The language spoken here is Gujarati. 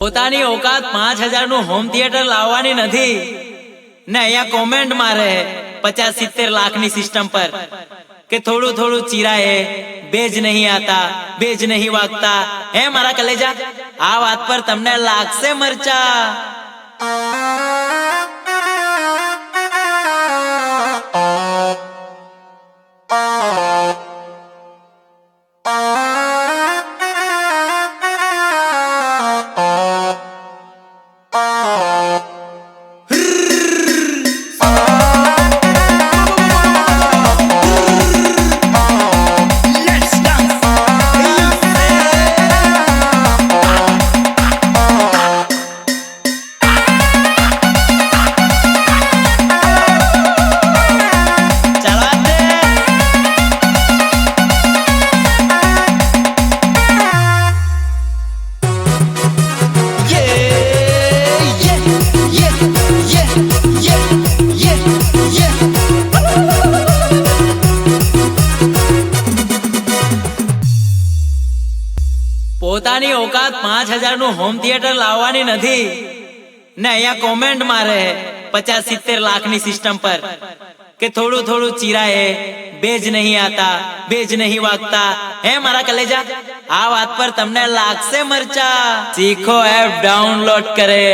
પોતાની औकात 5000 નું હોમ થિયેટર લાવવાની નથી ને અહીંયા કોમેન્ટ મારે 50-70 લાખની સિસ્ટમ પર કે થોડું થોડું ચીરાય બેજ નહીં આતા બેજ નહીં વાગતા હે મારા કલેજા આ વાત પર તમને લાગશે મરચા। પોતાની औकात 5000 નું હોમ થિયેટર લાવવાની નથી ને અહીંયા કોમેન્ટ મારે 50-70 લાખની સિસ્ટમ પર કે થોડું થોડું ચીરાય બેજ નહીં આતા બેજ નહીં વાગતા હે મારા કલેજા આ વાત પર તમને લાગશે મરચા। શીખો એપ ડાઉનલોડ કરે।